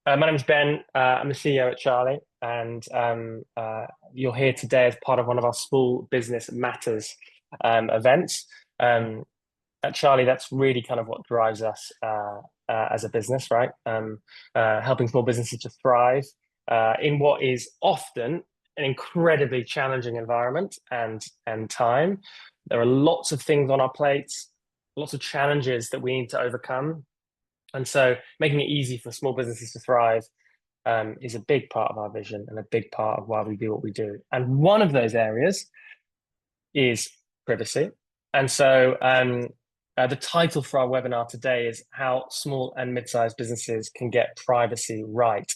My name is Ben. I'm the CEO at Charlie, and you're here today as part of one of our Small Business Matters events. Um, at Charlie, that's really kind of what drives us as a business, right? Helping small businesses to thrive in what is often an incredibly challenging environment and time. There are lots of things on our plates, lots of challenges that we need to overcome. And so making it easy for small businesses to thrive is a big part of our vision and a big part of why we do what we do. And one of those areas is privacy. And so the title for our webinar today is How Small and Mid-Sized Businesses Can Get Privacy Right.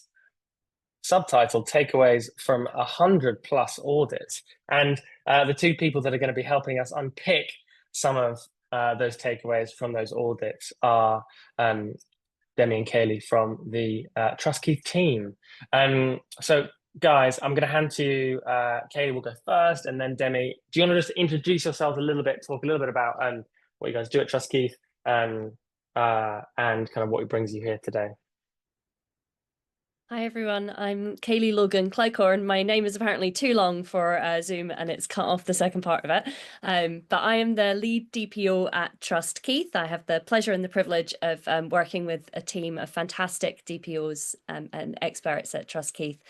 Subtitle, Takeaways from 100 plus audits. And the two people that are going to be helping us unpick some of those takeaways from those audits are Demi and Gateley from the Trust Keith team. So guys, I'm going to hand to Gateley will go first, and then Demi. Do you want to just introduce yourselves a little bit, talk a little bit about what you guys do at Trust Keith, and kind of what brings you here today? Hi everyone, I'm Kaylee Logan Clycorn. My name is apparently too long for Zoom and it's cut off the second part of it. But I am the lead DPO at Trust Keith. I have the pleasure and the privilege of working with a team of fantastic DPOs and experts at Trust Keith.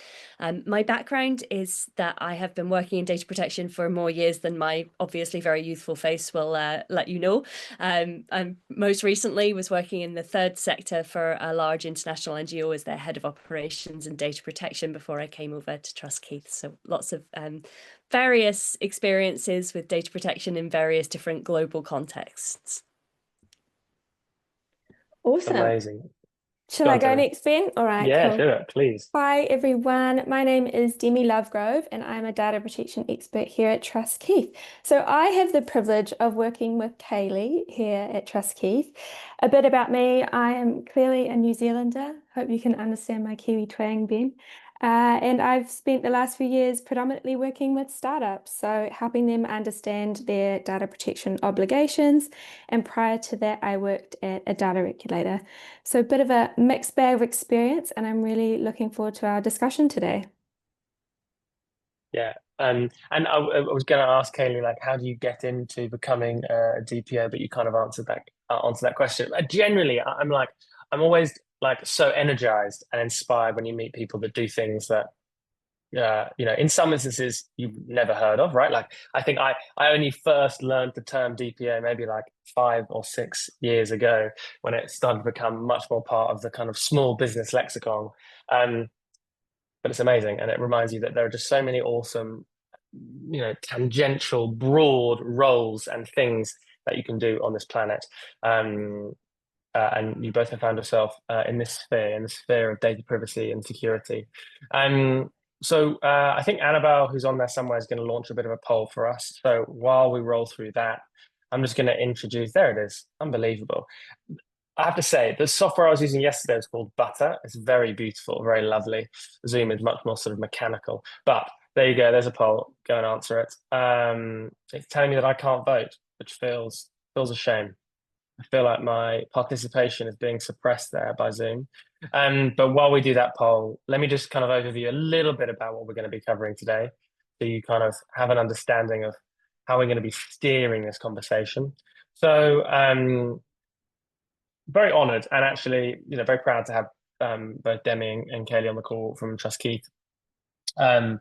My background is that I have been working in data protection for more years than my obviously very youthful face will let you know. I most recently was working in the third sector for a large international NGO as their head of operations and data protection before I came over to Trust Keith. So lots of various experiences with data protection in various different global contexts. Awesome. Amazing. Shall I go next, Ben? All right, yeah, cool. do it, please. Hi, everyone. My name is Demi Lovegrove, and I'm a data protection expert here at Trust Keith. So I have the privilege of working with Kaylee here at Trust Keith. A bit about me, I am clearly a New Zealander. Hope you can understand my Kiwi twang, Ben. And I've spent the last few years predominantly working with startups, so helping them understand their data protection obligations. And prior to that, I worked at a data regulator. So a bit of a mixed bag of experience, and I'm really looking forward to our discussion today. Yeah. And I was going to ask Kaylee, like, how do you get into becoming a DPO? But you kind of answered that question. Generally, I'm always like so energized and inspired when you meet people that do things that in some instances you've never heard of, right? Like I think I only first learned the term DPO maybe like 5 or 6 years ago when it started to become much more part of the kind of small business lexicon. But it's amazing, and it reminds you that there are just so many awesome, tangential, broad roles and things that you can do on this planet. And you both have found yourself in the sphere of data privacy and security. So I think Annabelle, who's on there somewhere, is going to launch a bit of a poll for us. So while we roll through that, I'm just going to introduce, there it is, unbelievable. I have to say, the software I was using yesterday is called Butter. It's very beautiful, very lovely. Zoom is much more sort of mechanical. But there you go, there's a poll. Go and answer it. It's telling me that I can't vote, which feels a shame. I feel like my participation is being suppressed there by Zoom. But while we do that poll, let me just kind of overview a little bit about what we're going to be covering today, so you kind of have an understanding of how we're going to be steering this conversation. So very honoured and actually, very proud to have both Demi and Kaylee on the call from Trust Keith. Trust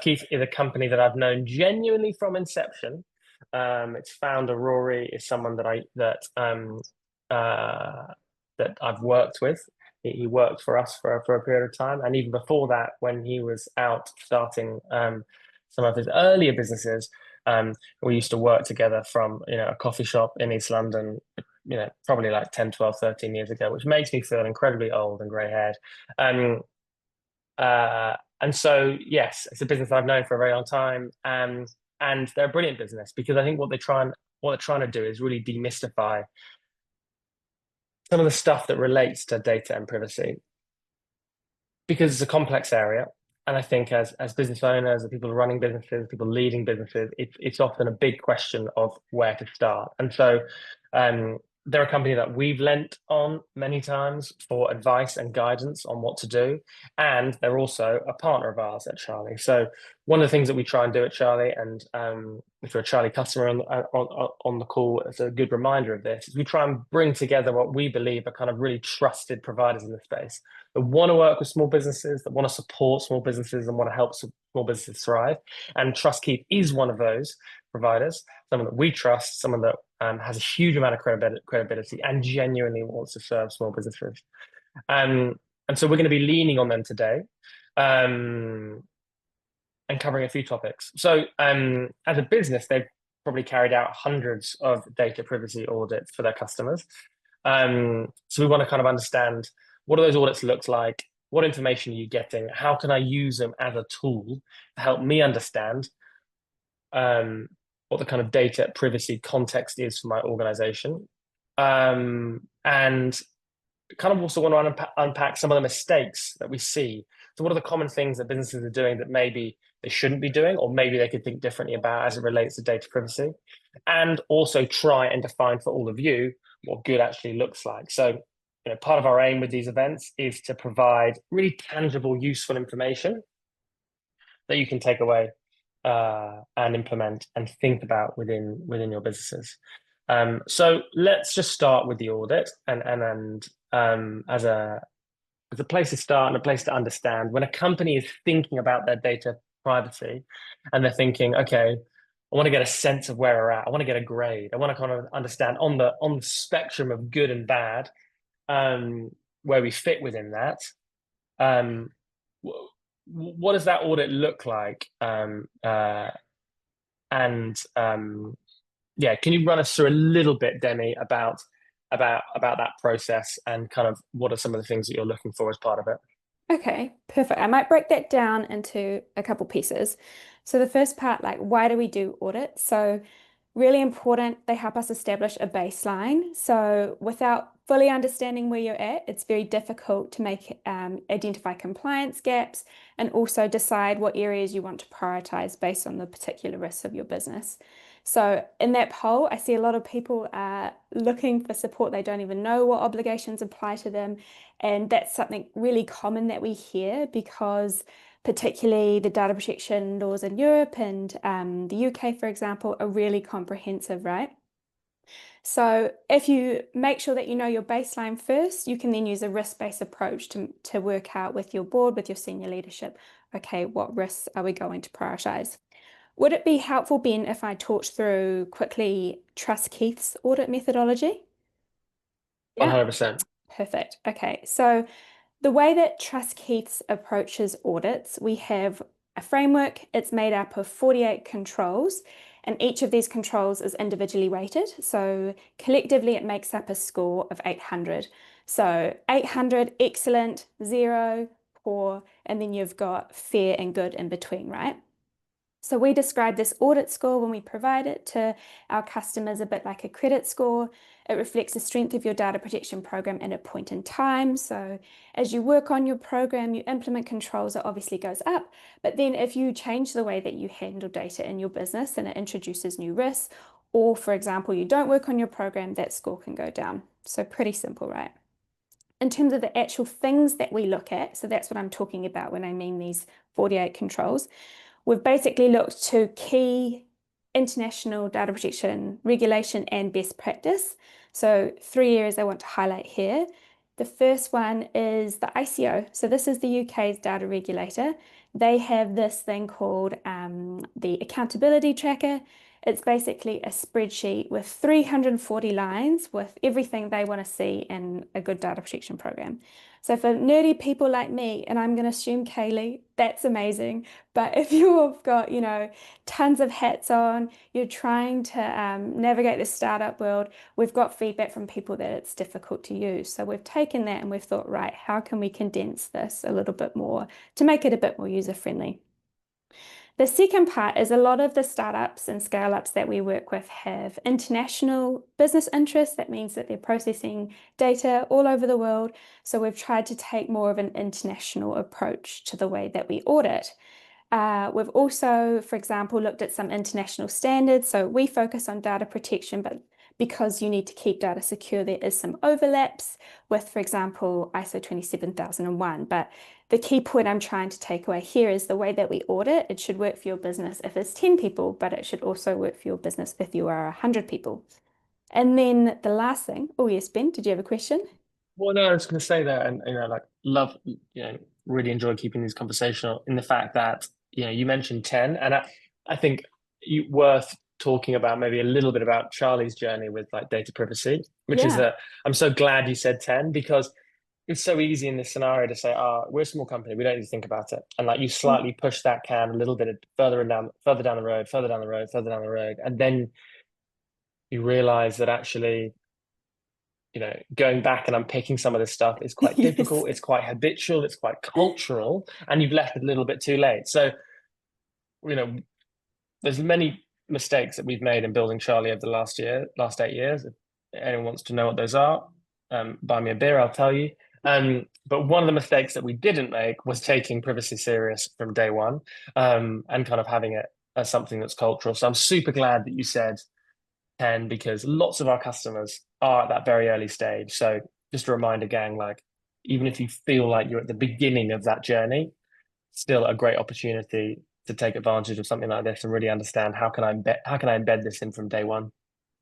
Keith is a company that I've known genuinely from inception. Its founder Rory is someone that I've worked with. He worked for us for a period of time, and even before that, when he was out starting some of his earlier businesses, we used to work together from a coffee shop in East London, probably like 10, 12, 13 years ago, which makes me feel incredibly old and grey-haired. And so, yes, it's a business I've known for a very long time, and they're a brilliant business because I think what they're trying to do is really demystify some of the stuff that relates to data and privacy, because it's a complex area. And I think as business owners, as people running businesses, people leading businesses, it's often a big question of where to start. And so they're a company that we've lent on many times for advice and guidance on what to do. And they're also a partner of ours at Charlie. So one of the things that we try and do at Charlie, and if you're a Charlie customer on the call, it's a good reminder of this, is we try and bring together what we believe are kind of really trusted providers in the space that want to work with small businesses, that want to support small businesses and want to help small businesses thrive. And Trust Keith is one of those providers, someone that we trust, someone that has a huge amount of credibility and genuinely wants to serve small businesses. And so we're going to be leaning on them today and covering a few topics. So as a business, they've probably carried out hundreds of data privacy audits for their customers. So we want to kind of understand, what do those audits look like? What information are you getting? How can I use them as a tool to help me understand what the kind of data privacy context is for my organization? And kind of also want to unpack some of the mistakes that we see. So what are the common things that businesses are doing that maybe they shouldn't be doing, or maybe they could think differently about as it relates to data privacy? And also try and define for all of you what good actually looks like. So, part of our aim with these events is to provide really tangible, useful information that you can take away and implement and think about within your businesses. So let's just start with the audit, and as a place to start and a place to understand, when a company is thinking about their data privacy and they're thinking, okay, I want to get a sense of where we're at, I want to get a grade, I want to kind of understand on the spectrum of good and bad, where we fit within that. What does that audit look like? Yeah, can you run us through a little bit, Demi, about that process and kind of what are some of the things that you're looking for as part of it? Okay, perfect. I might break that down into a couple pieces. So the first part, like, why do we do audits? So really important, they help us establish a baseline. So without fully understanding where you're at, it's very difficult to identify compliance gaps and also decide what areas you want to prioritize based on the particular risks of your business. So in that poll, I see a lot of people are looking for support. They don't even know what obligations apply to them. And that's something really common that we hear, because particularly the data protection laws in Europe and the UK, for example, are really comprehensive, right? So if you make sure that you know your baseline first, you can then use a risk-based approach to work out with your board, with your senior leadership, okay, what risks are we going to prioritize? Would it be helpful, Ben, if I talked through quickly Trust Keith's audit methodology? Yeah. 100%. Perfect. Okay, so the way that Trust Keith's approaches audits, we have a framework. It's made up of 48 controls, and each of these controls is individually rated. So collectively, it makes up a score of 800. So 800, excellent, 0, poor, and then you've got fair and good in between, right? So we describe this audit score when we provide it to our customers a bit like a credit score. It reflects the strength of your data protection program at a point in time. So as you work on your program, you implement controls, it obviously goes up. But then if you change the way that you handle data in your business, then it introduces new risks. Or for example, you don't work on your program, that score can go down. So pretty simple, right? In terms of the actual things that we look at, so that's what I'm talking about when I mean these 48 controls. We've basically looked to key international data protection regulation and best practice. So 3 areas I want to highlight here. The first one is the ICO. So this is the UK's data regulator. They have this thing called the accountability tracker. It's basically a spreadsheet with 340 lines with everything they want to see in a good data protection program. So for nerdy people like me, and I'm going to assume Kaylee, that's amazing. But if you've got, tons of hats on, you're trying to navigate the startup world, we've got feedback from people that it's difficult to use. So we've taken that and we've thought, right, how can we condense this a little bit more to make it a bit more user-friendly? The second part is a lot of the startups and scale-ups that we work with have international business interests. That means that they're processing data all over the world. So we've tried to take more of an international approach to the way that we audit. We've also, for example, looked at some international standards. So we focus on data protection, but because you need to keep data secure, there is some overlaps with, for example, ISO 27001. But the key point I'm trying to take away here is the way that we audit, it should work for your business if it's 10 people, but it should also work for your business if you are 100 people. And then the last thing, oh yes, Ben, did you have a question? Well, no, I was going to say that, and like love, really enjoy keeping these conversational in the fact that you mentioned 10, and I think worth talking about maybe a little bit about Charlie's journey with like data privacy, which is Yeah. that I'm so glad you said 10 because it's so easy in this scenario to say, we're a small company, we don't need to think about it, and like you slightly push that can a little bit further down the road, further down the road, further down the road, and then you realize that actually going back and unpicking some of this stuff is quite Yes. difficult. It's quite habitual. It's quite cultural, and you've left it a little bit too late. So, there's many mistakes that we've made in building Charlie over the last 8 years. If anyone wants to know what those are, buy me a beer, I'll tell you. But one of the mistakes that we didn't make was taking privacy serious from day one, and kind of having it as something that's cultural. So I'm super glad that you said 10 because lots of our customers are at that very early stage. So just a reminder, gang, like even if you feel like you're at the beginning of that journey, still a great opportunity to take advantage of something like this and really understand how can I embed this in from day one.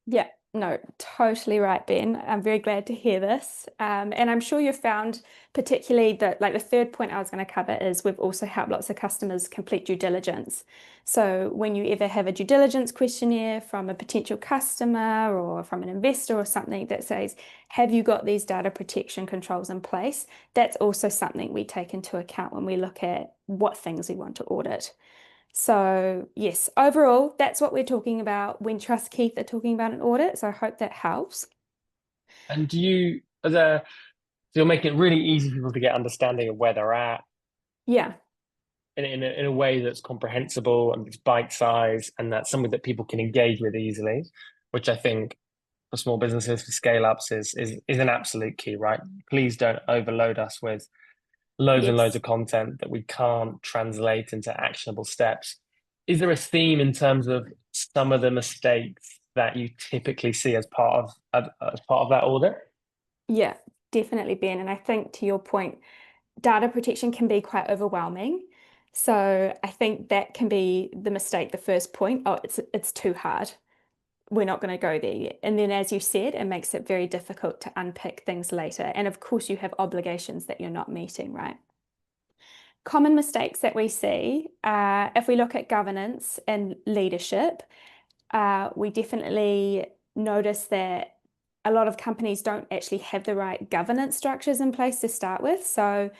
Yeah, no, totally right, Ben. I'm very glad to hear this. And I'm sure you've found particularly that like the third point I was going to cover is we've also helped lots of customers complete due diligence. So when you ever have a due diligence questionnaire from a potential customer or from an investor or something that says, have you got these data protection controls in place? That's also something we take into account when we look at what things we want to audit. So yes, overall, that's what we're talking about when Trust Keith are talking about an audit. So I hope that helps. And so you're making it really easy for people to get understanding of where they're at Yeah, in a way that's comprehensible and it's bite size and that's something that people can engage with easily, which I think for small businesses, for scale ups is an absolute key, right? Please don't overload us with loads and loads yes. of content that we can't translate into actionable steps. Is there a theme in terms of some of the mistakes that you typically see as part of that audit? Yeah, definitely, Ben. And I think to your point, data protection can be quite overwhelming. So I think that can be the mistake, the first point. Oh, it's too hard. We're not going to go there. And then, as you said, it makes it very difficult to unpick things later. And of course, you have obligations that you're not meeting, right? Common mistakes that we see, if we look at governance and leadership, we definitely notice that a lot of companies don't actually have the right governance structures in place to start with. So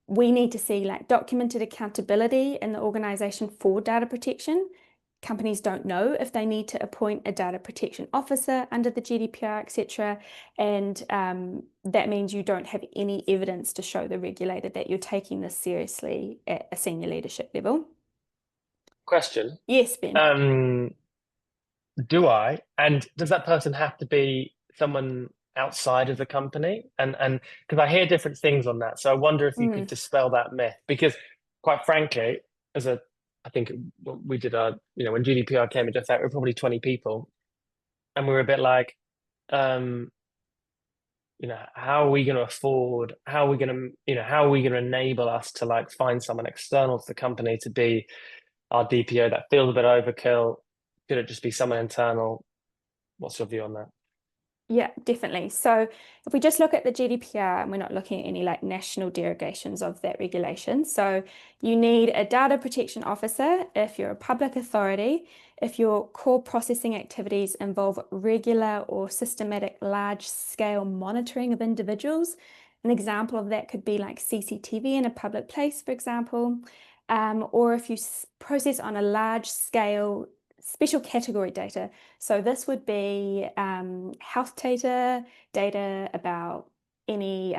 we need to see like documented accountability in the organization for data protection. Companies don't know if they need to appoint a data protection officer under the GDPR, etc. And that means you don't have any evidence to show the regulator that you're taking this seriously at a senior leadership level. Question. Yes, Ben. Do I? And does that person have to be someone outside of the company? And because I hear different things on that. So I wonder if you could dispel that myth. Because quite frankly, I think we did when GDPR came into effect, we were probably 20 people. And we were a bit like, how are we going to afford, how are we going to enable us to like find someone external to the company to be our DPO? That feels a bit overkill. Could it just be someone internal? What's your view on that? Yeah, definitely. So if we just look at the GDPR and we're not looking at any like national derogations of that regulation. So you need a data protection officer if you're a public authority, if your core processing activities involve regular or systematic large scale monitoring of individuals. An example of that could be like CCTV in a public place, for example, or if you process on a large scale special category data. So this would be health data about any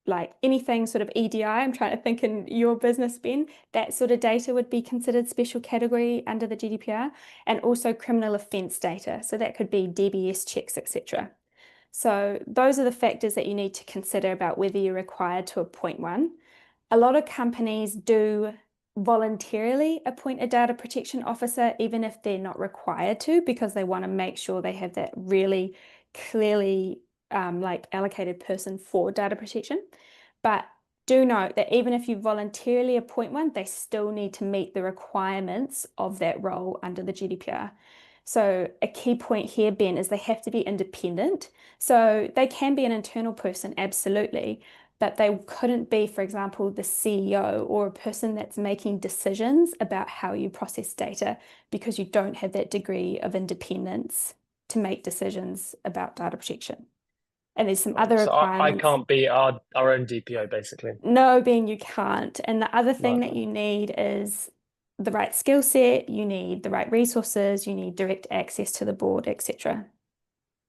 like anything sort of EDI. I'm trying to think in your business, Ben, that sort of data would be considered special category under the GDPR, and also criminal offence data. So that could be DBS checks, etc. So those are the factors that you need to consider about whether you're required to appoint one. A lot of companies do voluntarily appoint a data protection officer, even if they're not required to, because they want to make sure they have that really clearly like allocated person for data protection. But do note that even if you voluntarily appoint one, they still need to meet the requirements of that role under the GDPR. So a key point here, Ben, is they have to be independent. So they can be an internal person, absolutely, but they couldn't be, for example, the CEO or a person that's making decisions about how you process data, because you don't have that degree of independence to make decisions about data protection. And there's some other So I requirements. can't be our own DPO, basically. No, Ben, you can't. And the other thing Right. that you need is the right skill set, you need the right resources, you need direct access to the board, etc.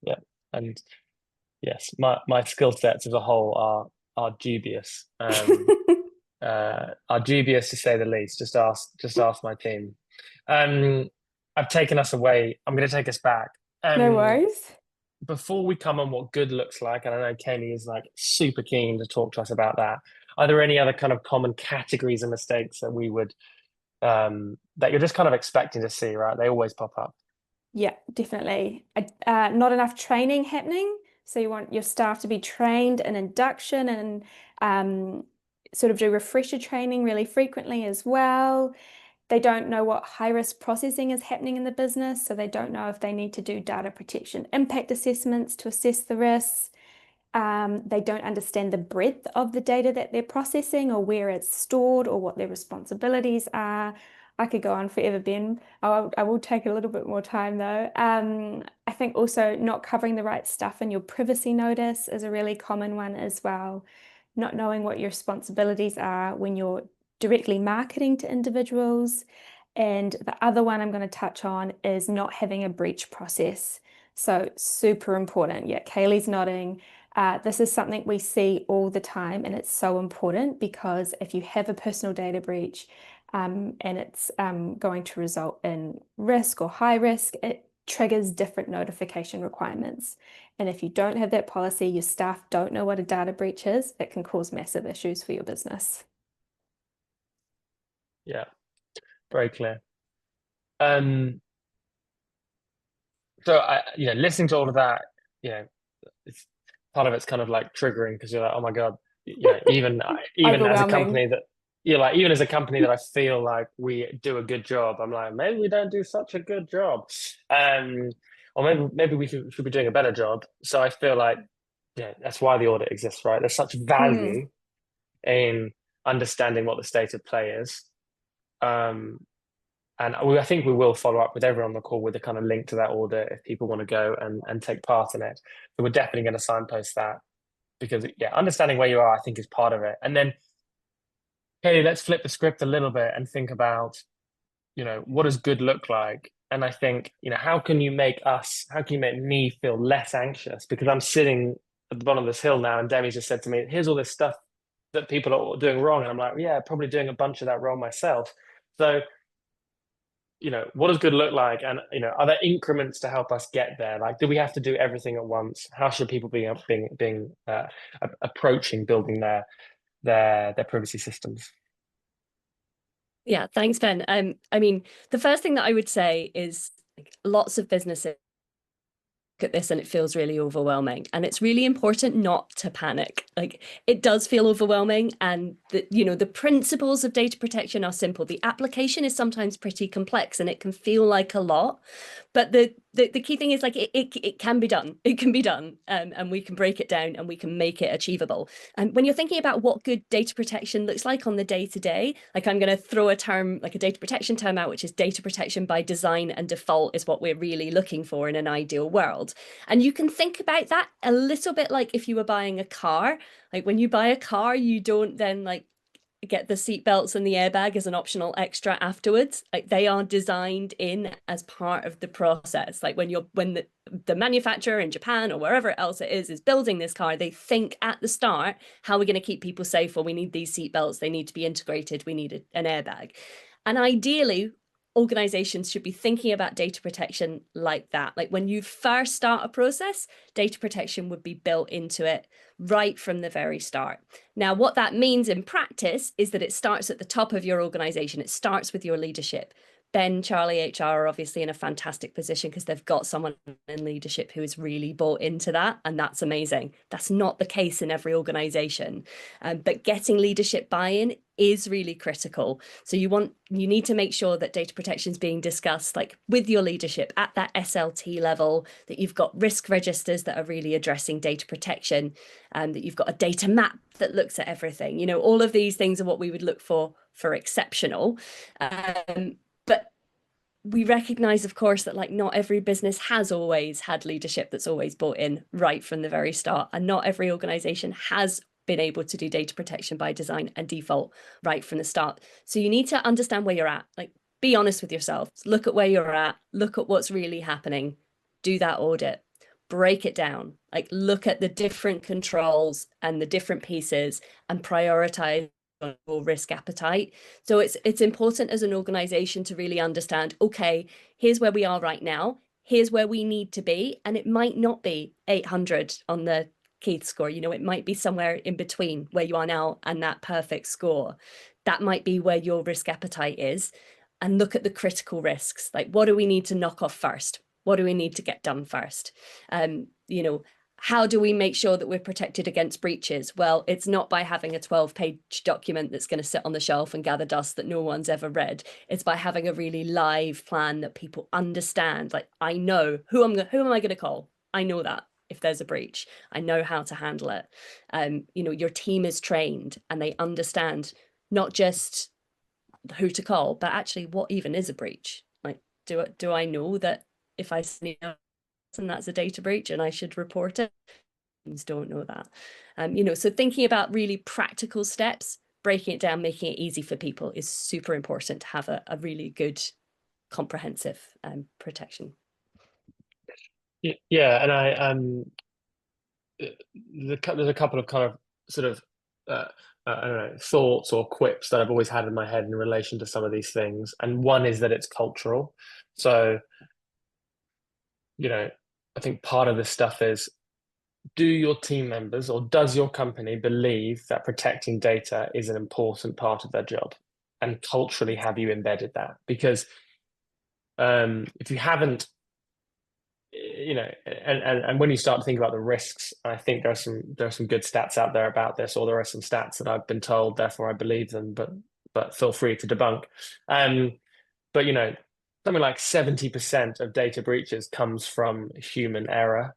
Yeah. And yes, my skill sets as a whole are dubious. Are dubious to say the least. Just ask my team. I've taken us away. I'm going to take us back. No worries. Before we come on what good looks like, and I know Kaylee is like super keen to talk to us about that. Are there any other kind of common categories and mistakes that we would that you're just kind of expecting to see, right? They always pop up. Yeah, definitely. Not enough training happening. So you want your staff to be trained in induction and sort of do refresher training really frequently as well. They don't know what high-risk processing is happening in the business, so they don't know if they need to do data protection impact assessments to assess the risks. They don't understand the breadth of the data that they're processing or where it's stored or what their responsibilities are. I could go on forever, Ben. I will take a little bit more time though. I think also not covering the right stuff in your privacy notice is a really common one as well. Not knowing what your responsibilities are when you're directly marketing to individuals. And the other one I'm going to touch on is not having a breach process. So super important. Yeah, Kaylee's nodding. This is something we see all the time, and it's so important because if you have a personal data breach and it's going to result in risk or high risk, it triggers different notification requirements. And if you don't have that policy, your staff don't know what a data breach is, it can cause massive issues for your business. Yeah, very clear. So listening to all of that, it's part of it's kind of like triggering because you're like, oh my God, even as a Overwhelming. company that even as a company that I feel like we do a good job, I'm like, maybe we don't do such a good job. Or maybe we should be doing a better job. So I feel like, that's why the audit exists, right? There's such value in understanding what the state of play is. And I think we will follow up with everyone on the call with a kind of link to that audit if people want to go and take part in it. So we're definitely going to signpost that because, understanding where you are, I think, is part of it. And then, Kaylee, let's flip the script a little bit and think about, what does good look like? And I think, how can you make me feel less anxious? Because I'm sitting at the bottom of this hill now, and Demi just said to me, here's all this stuff that people are doing wrong. And I'm like, yeah, probably doing a bunch of that wrong myself. So, what does good look like? And, are there increments to help us get there? Like, do we have to do everything at once? How should people be approaching building their privacy systems? Yeah, thanks, Ben. I mean, the first thing that I would say is lots of businesses at this and it feels really overwhelming, and it's really important not to panic. Like, it does feel overwhelming, and the principles of data protection are simple. The application is sometimes pretty complex and it can feel like a lot, but the key thing is like it can be done. It can be done, and we can break it down and we can make it achievable. And when you're thinking about what good data protection looks like on the day-to-day, like, I'm going to throw a term, like a data protection term out, which is data protection by design and default is what we're really looking for in an ideal world. And you can think about that a little bit like if you were buying a car. Like, when you buy a car, you don't then like get the seat belts and the airbag as an optional extra afterwards. Like, they are designed in as part of the process. Like, when the manufacturer in Japan or wherever else it is building this car, they think at the start, how are we going to keep people safe? Well, we need these seat belts, they need to be integrated, we need an airbag. And ideally, organizations should be thinking about data protection like that. Like when you first start a process, data protection would be built into it right from the very start. Now, what that means in practice is that it starts at the top of your organization. It starts with your leadership. Ben, CharlieHR are obviously in a fantastic position because they've got someone in leadership who is really bought into that, and that's amazing. That's not the case in every organization, but getting leadership buy-in is really critical. So you need to make sure that data protection is being discussed like with your leadership at that SLT level, that you've got risk registers that are really addressing data protection, and that you've got a data map that looks at everything. You know, all of these things are what we would look for exceptional. But we recognize, of course, that like not every business has always had leadership that's always bought in right from the very start. And not every organization has been able to do data protection by design and default right from the start. So you need to understand where you're at. Like, be honest with yourself. Look at where you're at. Look at what's really happening. Do that audit. Break it down. Like, look at the different controls and the different pieces and prioritize your risk appetite. So it's important as an organization to really understand, okay, here's where we are right now, here's where we need to be, and it might not be 800 on the Keith score. You know, it might be somewhere in between where you are now and that perfect score. That might be where your risk appetite is. And look at the critical risks. Like, what do we need to knock off first? What do we need to get done first? You know, how do we make sure that we're protected against breaches? Well, it's not by having a 12-page document that's going to sit on the shelf and gather dust that no one's ever read. It's by having a really live plan that people understand. Like, I know who am I going to call? I know that if there's a breach, I know how to handle it. You know, your team is trained and they understand not just who to call, but actually what even is a breach. Like, do I know that if I sneeze and that's a data breach and I should report it? Don't know that. You know, so thinking about really practical steps, breaking it down, making it easy for people is super important to have a really good comprehensive protection. Yeah, and there's a couple of kind of sort of I don't know, thoughts or quips that I've always had in my head in relation to some of these things. And one is that it's cultural. So, you know, I think part of this stuff is, do your team members or does your company believe that protecting data is an important part of their job? And culturally, have you embedded that? Because if you haven't, you know, and when you start to think about the risks, I think there are some good stats out there about this, or there are some stats that I've been told, therefore I believe them, but feel free to debunk. But you know, something like 70% of data breaches comes from human error.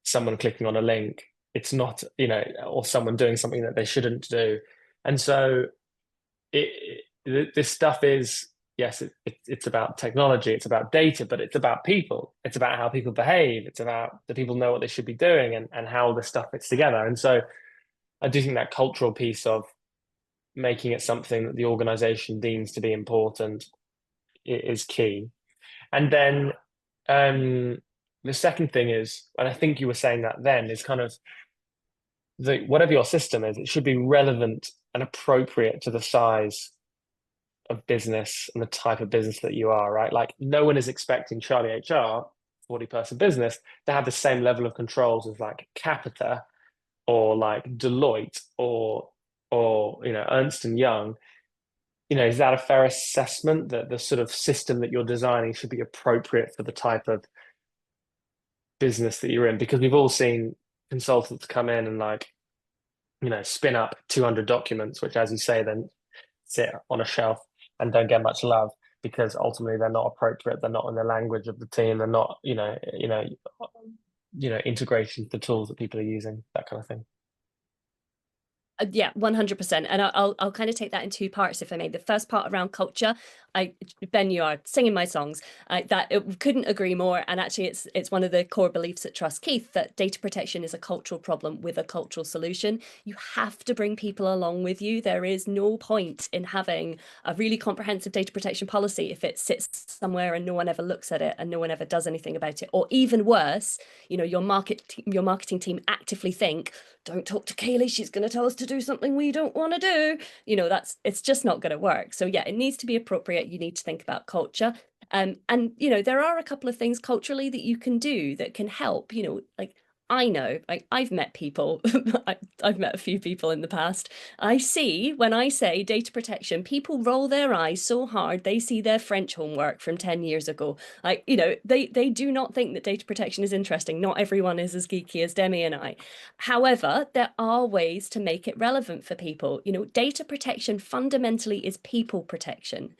Someone clicking on a link, it's not, you know, or someone doing something that they shouldn't do. And so this stuff is, yes, it's about technology, it's about data, but it's about people. It's about how people behave. It's about the people know what they should be doing and how the stuff fits together. And so I do think that cultural piece of making it something that the organization deems to be important is key. And then the second thing is, and I think you were saying that then, is kind of whatever your system is, it should be relevant and appropriate to the size of business and the type of business that you are, right? Like, no one is expecting CharlieHR, 40-person business, to have the same level of controls as like Capita or like Deloitte or you know, Ernst & Young. You know, is that a fair assessment that the sort of system that you're designing should be appropriate for the type of business that you're in? Because we've all seen consultants come in and like, you know, spin up 200 documents, which, as you say, then sit on a shelf and don't get much love because ultimately they're not appropriate. They're not in the language of the team. They're not, integration to the tools that people are using, that kind of thing. Yeah, 100%. And I'll kind of take that in two parts, if I may. The first part around culture, Ben, you are singing my songs. Couldn't agree more. And actually, it's one of the core beliefs at Trust Keith that data protection is a cultural problem with a cultural solution. You have to bring people along with you. There is no point in having a really comprehensive data protection policy if it sits somewhere and no one ever looks at it and no one ever does anything about it. Or even worse, you know, your marketing team actively think, don't talk to Kaylee, she's going to tell us to do something we don't want to do. You know, it's just not going to work. So yeah, it needs to be appropriate. You need to think about culture. And you know, there are a couple of things culturally that you can do that can help, you know, like I know, like I've met people, I've met a few people in the past. I see when I say data protection, people roll their eyes so hard they see their French homework from 10 years ago. Like, you know, they do not think that data protection is interesting. Not everyone is as geeky as Demi and I. However, there are ways to make it relevant for people. You know, data protection fundamentally is people protection.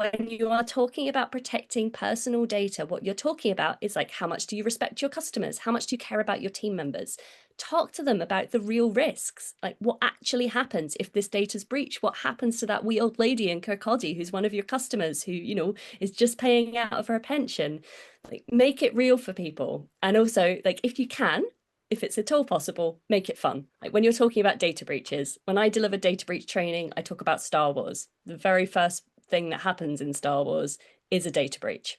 When you are talking about protecting personal data, what you're talking about is like, how much do you respect your customers? How much do you care about your team members? Talk to them about the real risks, like what actually happens if this data's breached. What happens to that wee old lady in Kirkcaldy who's one of your customers who, you know, is just paying out of her pension? Like, make it real for people. And also, like, if you can, if it's at all possible, make it fun. Like when you're talking about data breaches, when I deliver data breach training, I talk about Star Wars. The very first thing that happens in Star Wars is a data breach.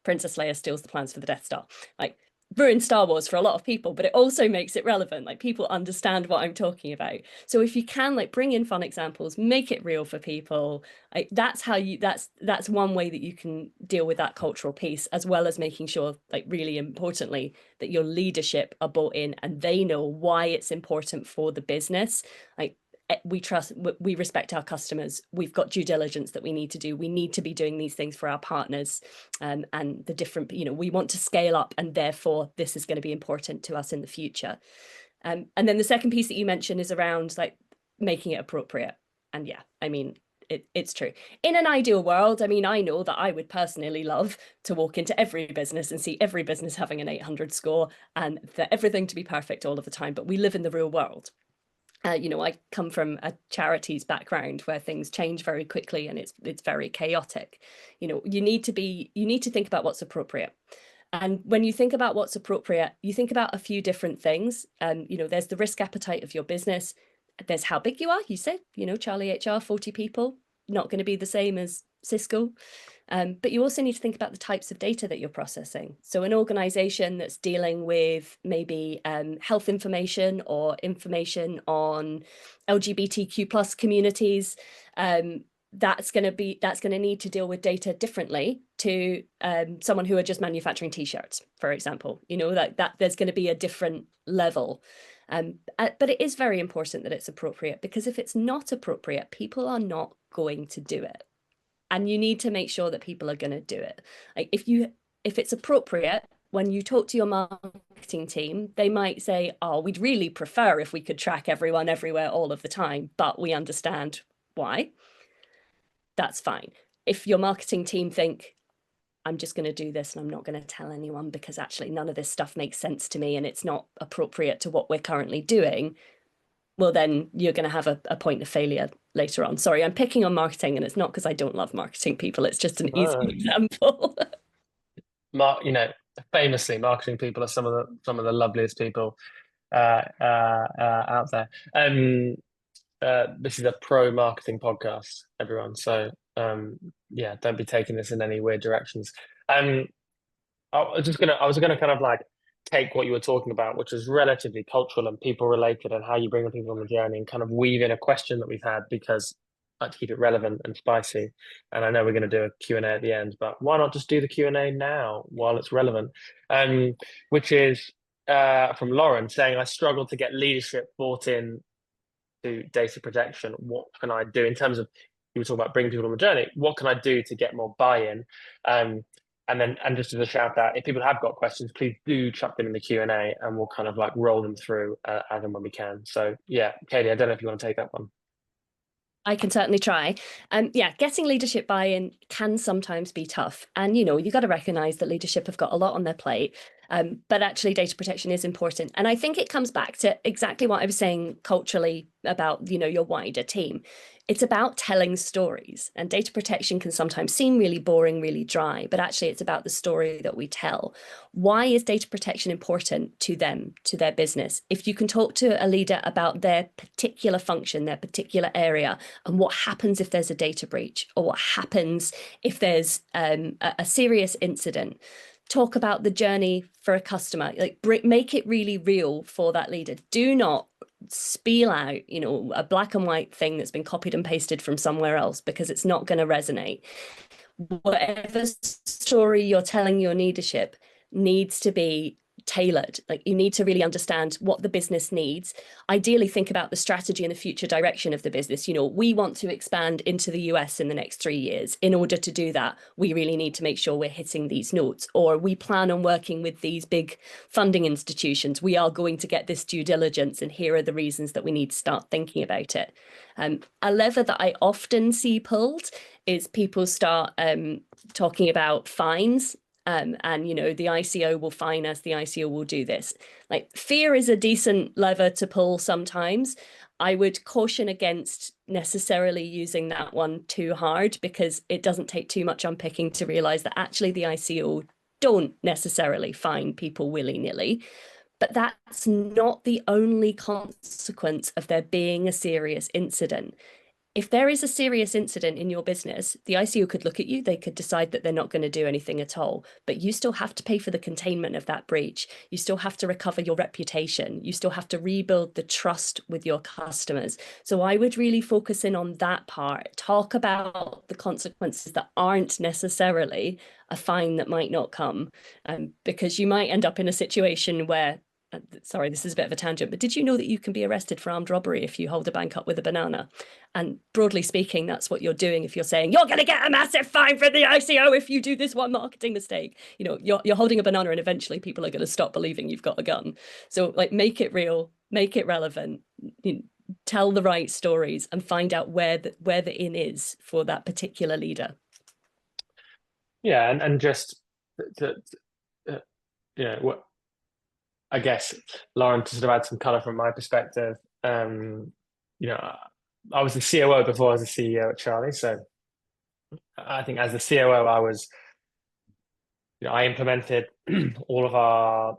Princess Leia steals the plans for the Death Star. Like, ruins Star Wars for a lot of people, but it also makes it relevant. Like, people understand what I'm talking about. So if you can, like, bring in fun examples, make it real for people. Like, that's how you, that's one way that you can deal with that cultural piece, as well as making sure, like, really importantly, that your leadership are bought in and they know why it's important for the business. Like, we trust, we respect our customers. We've got due diligence that we need to do. We need to be doing these things for our partners, and the different, you know, we want to scale up, and therefore this is going to be important to us in the future. And then the second piece that you mentioned is around like making it appropriate. And yeah, I mean, it's true. In an ideal world, I mean, I know that I would personally love to walk into every business and see every business having an 800 score and for everything to be perfect all of the time. But we live in the real world. You know, I come from a charities background where things change very quickly and it's very chaotic. You know, you need to think about what's appropriate. And when you think about what's appropriate, you think about a few different things. You know, there's the risk appetite of your business. There's how big you are. You said, you know, CharlieHR, 40 people, not going to be the same as Cisco. But you also need to think about the types of data that you're processing. So an organization that's dealing with maybe health information or information on LGBTQ plus communities, that's going to need to deal with data differently to someone who are just manufacturing t-shirts, for example. You know, that there's going to be a different level. But it is very important that it's appropriate, because if it's not appropriate, people are not going to do it. And you need to make sure that people are going to do it. Like, if it's appropriate, when you talk to your marketing team, they might say, oh, we'd really prefer if we could track everyone everywhere all of the time, but we understand why. That's fine. If your marketing team think, I'm just going to do this and I'm not going to tell anyone because actually none of this stuff makes sense to me and it's not appropriate to what we're currently doing, well, then you're going to have a point of failure later on. Sorry, I'm picking on marketing, and it's not because I don't love marketing people. It's just an easy example. You know, famously, marketing people are some of the loveliest people out there. This is a pro marketing podcast, everyone. So yeah, don't be taking this in any weird directions. I was gonna kind of like take what you were talking about, which is relatively cultural and people related, and how you bring people on the journey, and kind of weave in a question that we've had, because I like to keep it relevant and spicy. And I know we're going to do a Q&A at the end, but why not just do the Q&A now while it's relevant? Which is from Lauren saying, I struggle to get leadership bought in to data protection. What can I do in terms of, you were talking about bringing people on the journey, what can I do to get more buy-in? And just as a shout out, if people have got questions, please do chuck them in the Q&A and we'll kind of like roll them through as and when we can. So yeah, Katie, I don't know if you want to take that one. I can certainly try. Yeah, getting leadership buy-in can sometimes be tough. And, you know, you got to recognize that leadership have got a lot on their plate. But actually data protection is important. And I think it comes back to exactly what I was saying culturally about, you know, your wider team. It's about telling stories, and data protection can sometimes seem really boring, really dry, but actually it's about the story that we tell. Why is data protection important to them, to their business? If you can talk to a leader about their particular function, their particular area, and what happens if there's a data breach, or what happens if there's a serious incident, talk about the journey for a customer, like make it really real for that leader. Do not spiel out, you know, a black and white thing that's been copied and pasted from somewhere else, because it's not going to resonate. Whatever story you're telling your leadership needs to be tailored. Like, you need to really understand what the business needs. Ideally, think about the strategy and the future direction of the business. You know, we want to expand into the US in the next 3 years. In order to do that, we really need to make sure we're hitting these notes. Or we plan on working with these big funding institutions. We are going to get this due diligence, and here are the reasons that we need to start thinking about it. A lever that I often see pulled is people start talking about fines. And, you know, the ICO will fine us, the ICO will do this. Like, fear is a decent lever to pull sometimes. I would caution against necessarily using that one too hard, because it doesn't take too much unpicking to realize that actually the ICO don't necessarily fine people willy-nilly. But that's not the only consequence of there being a serious incident. If there is a serious incident in your business, the ICO could look at you, they could decide that they're not going to do anything at all, but you still have to pay for the containment of that breach. You still have to recover your reputation. You still have to rebuild the trust with your customers. So I would really focus in on that part. Talk about the consequences that aren't necessarily a fine that might not come, because you might end up in a situation where, sorry, this is a bit of a tangent, but did you know that you can be arrested for armed robbery if you hold a bank up with a banana? And broadly speaking, that's what you're doing if you're saying you're going to get a massive fine from the ICO if you do this one marketing mistake. You know, you're holding a banana, and eventually people are going to stop believing you've got a gun. So, like, make it real, make it relevant, you know, tell the right stories, and find out where the in is for that particular leader. Yeah, and just you know, what I guess, Lauren, to sort of add some color from my perspective, you know, I was the COO before I was the CEO at Charlie. So I think as the COO, I implemented all of our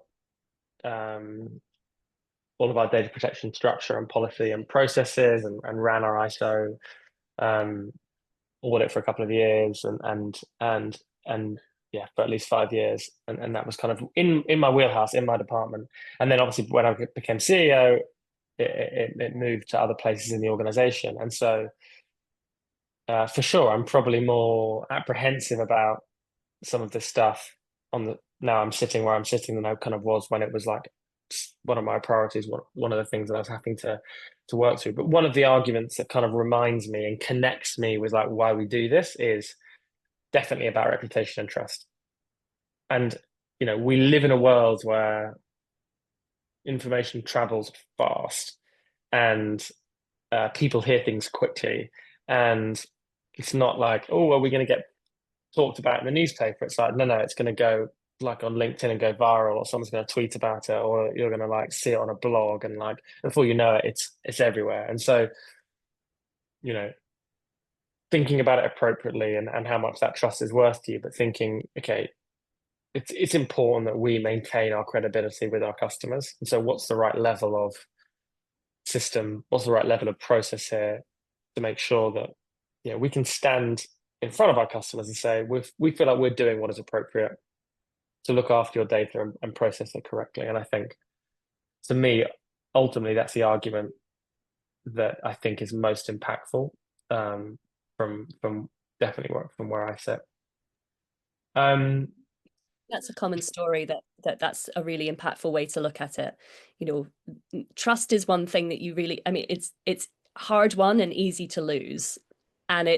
data protection structure and policy and processes, and ran our ISO audit for a couple of years, and yeah, for at least 5 years, and that was kind of in my wheelhouse, in my department. And then obviously when I became CEO, it moved to other places in the organization, and so for sure I'm probably more apprehensive about some of this stuff now I'm sitting where I'm sitting than I kind of was when it was like one of my priorities, one of the things that I was having to work through. But one of the arguments that kind of reminds me and connects me with like why we do this is definitely about reputation and trust. And, you know, we live in a world where information travels fast, and people hear things quickly. And it's not like, oh, well, we're going to get talked about in the newspaper. It's like, no, it's going to go like on LinkedIn and go viral, or someone's going to tweet about it, or you're going to like see it on a blog, and like before you know it, it's everywhere. And so, you know, thinking about it appropriately, and how much that trust is worth to you, but thinking, okay, it's important that we maintain our credibility with our customers. And so what's the right level of system, what's the right level of process here to make sure that, you know, we can stand in front of our customers and say, we feel like we're doing what is appropriate to look after your data and process it correctly. And I think, to me, ultimately, that's the argument that I think is most impactful, from definitely from where I sit. That's a common story that's a really impactful way to look at it. You know, trust is one thing that you really, I mean, it's hard won and easy to lose. And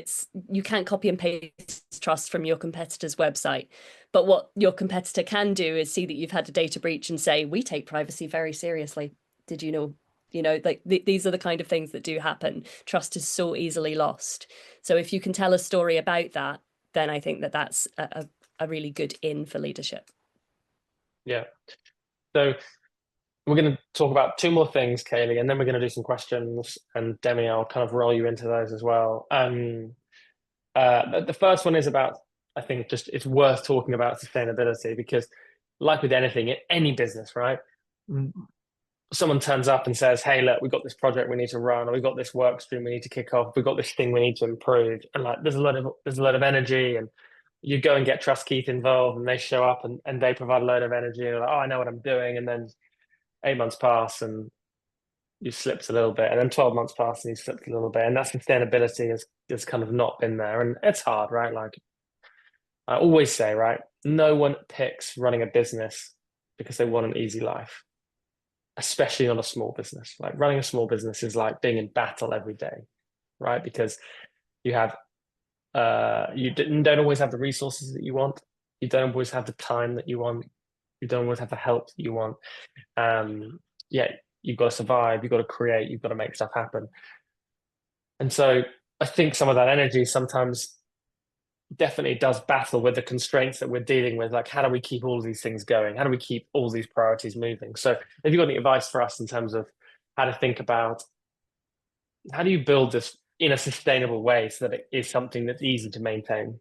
you can't copy and paste trust from your competitor's website. But what your competitor can do is see that you've had a data breach and say, we take privacy very seriously. Did you know? You know, like these are the kind of things that do happen. Trust is so easily lost. So if you can tell a story about that, then I think that's a really good in for leadership. Yeah. So we're going to talk about 2 more things, Kaylee, and then we're going to do some questions. And Demi, I'll kind of roll you into those as well. The first one is about, I think, just it's worth talking about sustainability, because like with anything in any business, right? Someone turns up and says, hey, look, we've got this project we need to run, or we've got this work stream we need to kick off, we've got this thing we need to improve. And like there's a lot of energy, and you go and get Trust Keith involved, and they show up and they provide a load of energy, and like, oh, I know what I'm doing. And then 8 months pass, and you slipped a little bit, and then 12 months passed and you slipped a little bit, and that sustainability has kind of not been there, and it's hard, right? Like I always say, right, no one picks running a business because they want an easy life, especially not a small business. Like running a small business is like being in battle every day, right? Because you have you don't always have the resources that you want, you don't always have the time that you want, you don't always have the help that you want. Yeah, you've got to survive, you've got to create, you've got to make stuff happen. And so I think some of that energy sometimes definitely does battle with the constraints that we're dealing with. Like, how do we keep all of these things going? How do we keep all these priorities moving? So have you got any advice for us in terms of how to think about how do you build this in a sustainable way so that it is something that's easy to maintain?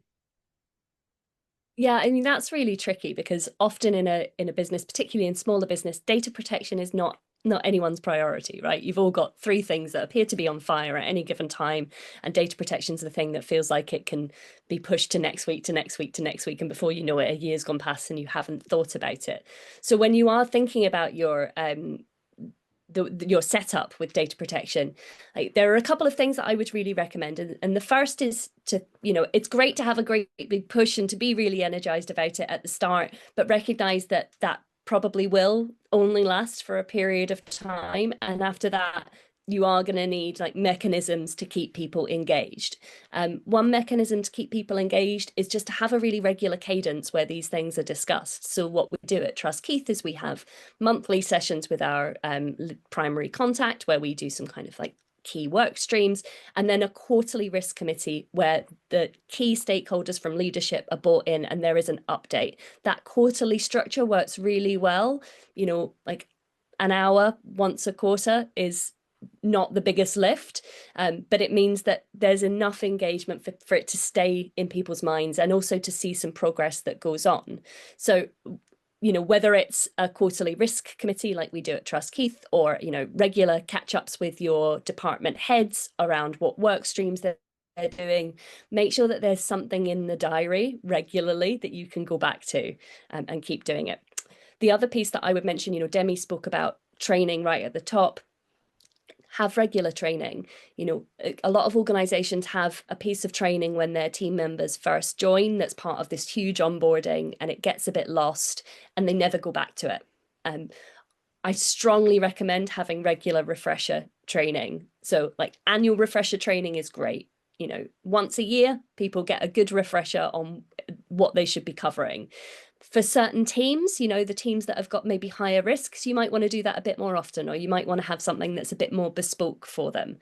Yeah, I mean, that's really tricky because often in a business, particularly in smaller business, data protection is not anyone's priority, right? You've all got three things that appear to be on fire at any given time, and data protection is the thing that feels like it can be pushed to next week, to next week, to next week, and before you know it, a year's gone past and you haven't thought about it. So when you are thinking about your setup with data protection, like there are a couple of things that I would really recommend, and the first is to, it's great to have a great big push and to be really energized about it at the start, but recognize that that probably will only last for a period of time, and after that you are going to need like mechanisms to keep people engaged. One mechanism to keep people engaged is just to have a really regular cadence where these things are discussed. So what we do at Trust Keith is we have monthly sessions with our primary contact where we do some kind of like key work streams, and then a quarterly risk committee where the key stakeholders from leadership are brought in and there is an update. That quarterly structure works really well. Like an hour once a quarter is not the biggest lift, but it means that there's enough engagement for it to stay in people's minds and also to see some progress that goes on. So whether it's a quarterly risk committee like we do at Trust Keith, or regular catch-ups with your department heads around what work streams they're doing, make sure that there's something in the diary regularly that you can go back to and keep doing it. The other piece that I would mention, Demi spoke about training right at the top. Have regular training. A lot of organizations have a piece of training when their team members first join that's part of this huge onboarding, and it gets a bit lost and they never go back to it. I strongly recommend having regular refresher training. So like annual refresher training is great. Once a year, people get a good refresher on what they should be covering. For certain teams, the teams that have got maybe higher risks, you might want to do that a bit more often, or you might want to have something that's a bit more bespoke for them.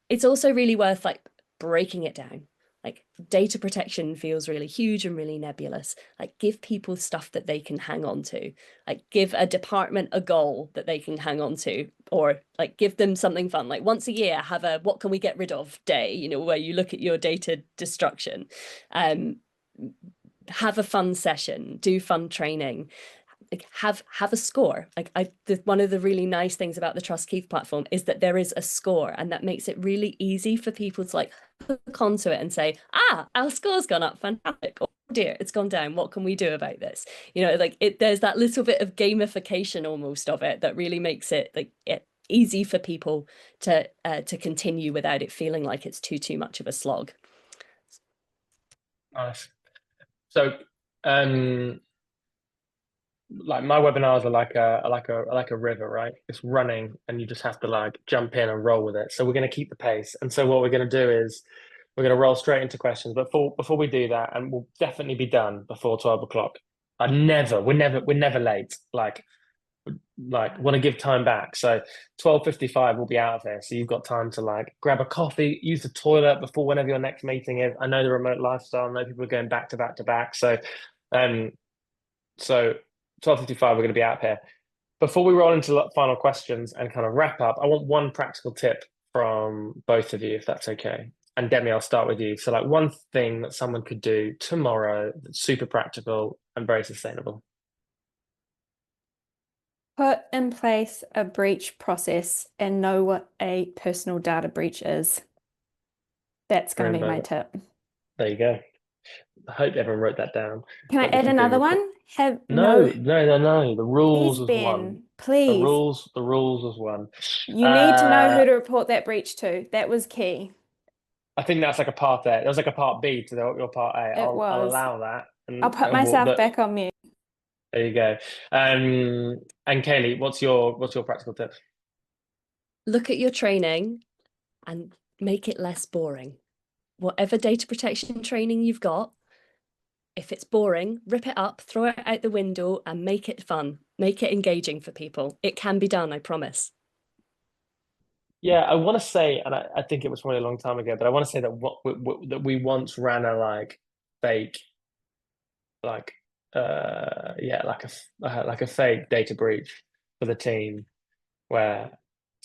It's also really worth like breaking it down. Like data protection feels really huge and really nebulous. Like give people stuff that they can hang on to. Like give a department a goal that they can hang on to, or like give them something fun. Like once a year, have a what can we get rid of day, where you look at your data destruction. Have a fun session, do fun training, like have a score. Like one of the really nice things about the Trust Keith platform is that there is a score, and that makes it really easy for people to like hook onto it and say, our score's gone up, fantastic. Oh dear, it's gone down. What can we do about this? There's that little bit of gamification almost of it that really makes it like easy for people to continue without it feeling like it's too much of a slog. Nice. So, like my webinars are like a river, right? It's running, and you just have to like jump in and roll with it. So we're going to keep the pace. And so what we're going to do is we're going to roll straight into questions. But before we do that, and we'll definitely be done before 12 o'clock. We're never late. Like want to give time back. So 12:55 we'll be out of here. So you've got time to like grab a coffee, use the toilet before whenever your next meeting is. I know the remote lifestyle. I know people are going back to back to back. So 12:55 we're going to be out here. Before we roll into final questions and kind of wrap up, I want one practical tip from both of you, if that's okay. And Demi, I'll start with you. So like one thing that someone could do tomorrow that's super practical and very sustainable. Put in place a breach process and know what a personal data breach is. That's going to be my tip. There you go. I hope everyone wrote that down. Can I add another one? Have No, no, no. The rules please, was one. Ben, please. The rules was one. You need to know Uh, who to report that breach to. That was key. I think that's like a part A. There was like a part B to your part A. It I'll was. allow that, I'll put myself back on mute. there you go. And Kaylee, what's your practical tip? Look at your training and make it less boring. Whatever data protection training you've got, if it's boring, rip it up, throw it out the window and make it fun. Make it engaging for people. It can be done, I promise. Yeah, I want to say, and I think it was probably a long time ago, but I want to say that that we once ran a like fake, like yeah, like a fake data breach for the team where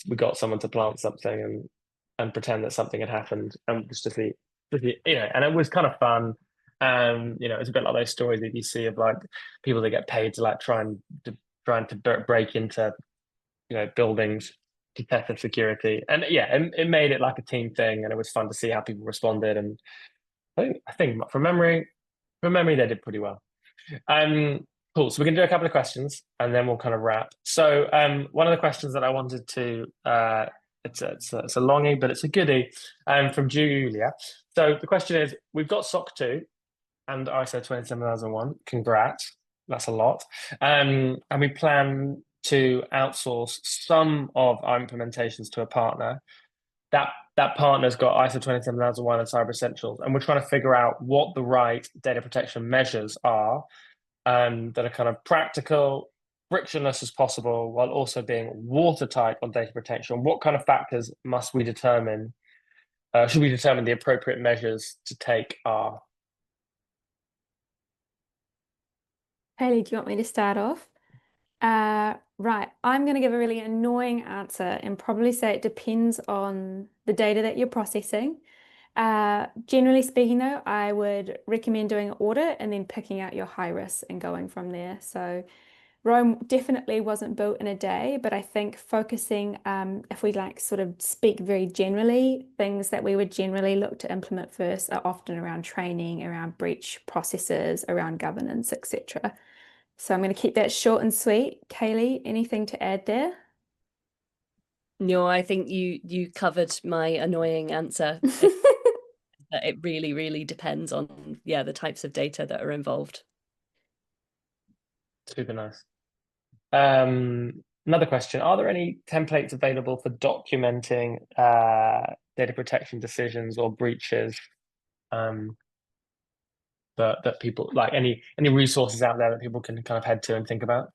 we got someone to plant something and pretend that something had happened and and it was kind of fun. It's a bit like those stories that you see of like people that get paid to like trying to break into buildings to test the security, and yeah, it made it like a team thing, and it was fun to see how people responded. And I think from memory they did pretty well. Cool. So we're gonna do a couple of questions and then we'll kind of wrap. So one of the questions that I wanted to it's a longie, but it's a goodie from Julia. So the question is, we've got SOC 2 and ISO 27001. Congrats. That's a lot. And we plan to outsource some of our implementations to a partner. That partner's got ISO 27001 and Cyber Essentials, and we're trying to figure out what the right data protection measures are that are kind of practical, frictionless as possible, while also being watertight on data protection. What kind of factors must we determine? Should we determine the appropriate measures to take are? Haley, do you want me to start off? Right, I'm going to give a really annoying answer and probably say it depends on the data that you're processing. Generally speaking, though, I would recommend doing an audit and then picking out your high risk and going from there. So Rome definitely wasn't built in a day, but I think focusing, if we like sort of speak very generally, things that we would generally look to implement first are often around training, around breach processes, around governance, etc. So I'm going to keep that short and sweet. Kaylee, anything to add there? No, I think you covered my annoying answer. It really, really depends on, the types of data that are involved. Super nice. Another question: are there any templates available for documenting data protection decisions or breaches? That people like any resources out there that people can kind of head to and think about?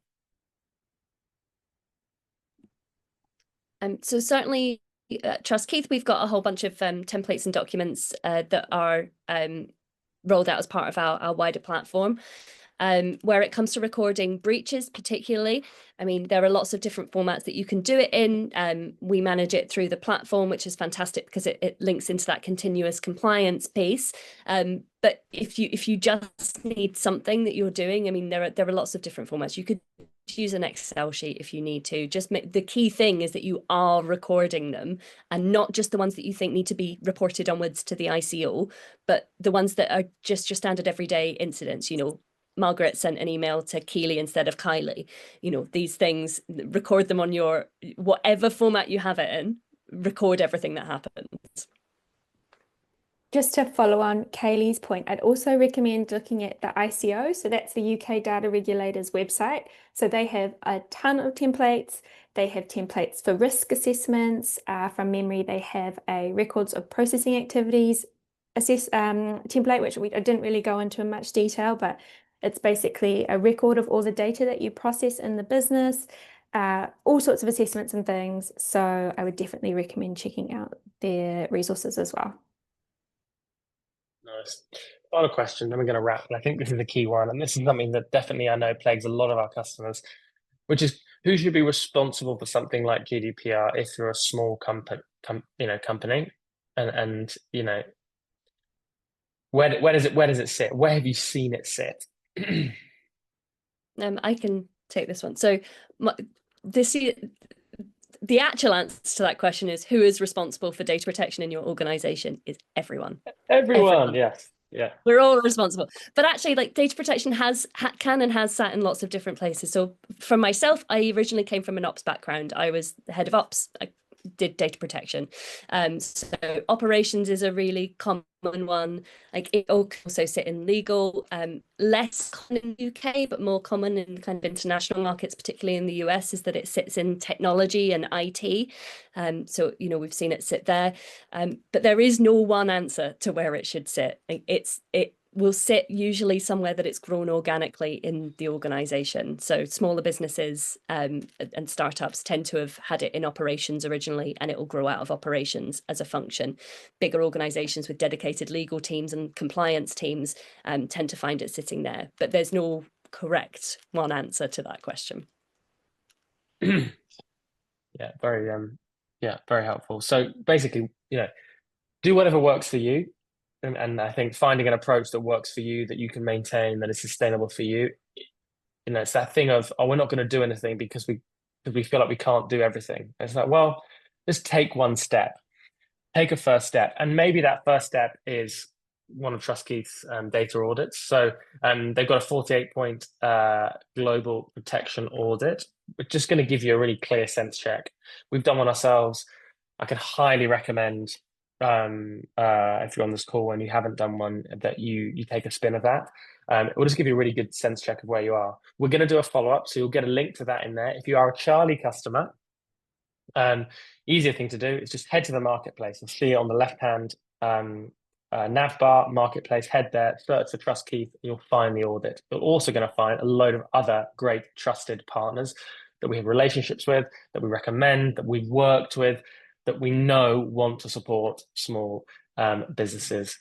So certainly at Trust Keith, we've got a whole bunch of templates and documents that are rolled out as part of our wider platform. Where it comes to recording breaches, particularly, I mean, there are lots of different formats that you can do it in. We manage it through the platform, which is fantastic because it links into that continuous compliance piece. But if you just need something that you're doing, I mean, there are lots of different formats. You could use an Excel sheet if you need to. The key thing is that you are recording them, and not just the ones that you think need to be reported onwards to the ICO, but the ones that are just your standard everyday incidents. Margaret sent an email to Keely instead of Kylie. These things, record them on your whatever format you have it in, record everything that happens. Just to follow on Kaylee's point, I'd also recommend looking at the ICO. So that's the UK Data Regulator's website. So they have a ton of templates. They have templates for risk assessments. From memory, they have a records of processing activities template, which I didn't really go into in much detail, but it's basically a record of all the data that you process in the business, all sorts of assessments and things. So I would definitely recommend checking out their resources as well. Nice. Final question, then we're going to wrap. And I think this is the key one, and this is something that definitely I know plagues a lot of our customers, which is who should be responsible for something like GDPR if you're a small company, and where does it sit? Where have you seen it sit? I can take this one. So the actual answer to that question is, who is responsible for data protection in your organization? Is everyone. Everyone, yes. Yeah. We're all responsible. But actually, like, data protection can and has sat in lots of different places. So for myself, I originally came from an ops background. I was the head of ops. I did data protection. So operations is a really common one. Like, it also sit in legal, less common in the UK, but more common in kind of international markets, particularly in the US, is that it sits in technology and IT. So, you know, we've seen it sit there. But there is no one answer to where it should sit. It will sit usually somewhere that it's grown organically in the organization. So smaller businesses and startups tend to have had it in operations originally, and it will grow out of operations as a function. Bigger organizations with dedicated legal teams and compliance teams tend to find it sitting there. But there's no correct one answer to that question. Yeah, very helpful. So basically, you know, do whatever works for you. And I think finding an approach that works for you, that you can maintain, that is sustainable for you. You know, it's that thing of, oh, we're not going to do anything because we feel like we can't do everything. And it's like, well, just take one step, take a first step, and maybe that first step is one of TrustKeith's data audits. So they've got a 48-point global protection audit. We're just going to give you a really clear sense check. We've done one ourselves. I can highly recommend if you're on this call and you haven't done one, that you take a spin of that. It will just give you a really good sense check of where you are. We're going to do a follow-up, so you'll get a link to that in there. If you are a Charlie customer, easier thing to do is just head to the marketplace and see it on the left-hand nav bar, marketplace, head there, search for TrustKeith, and you'll find the audit. You're also going to find a load of other great trusted partners that we have relationships with, that we recommend, that we've worked with, that we know want to support small businesses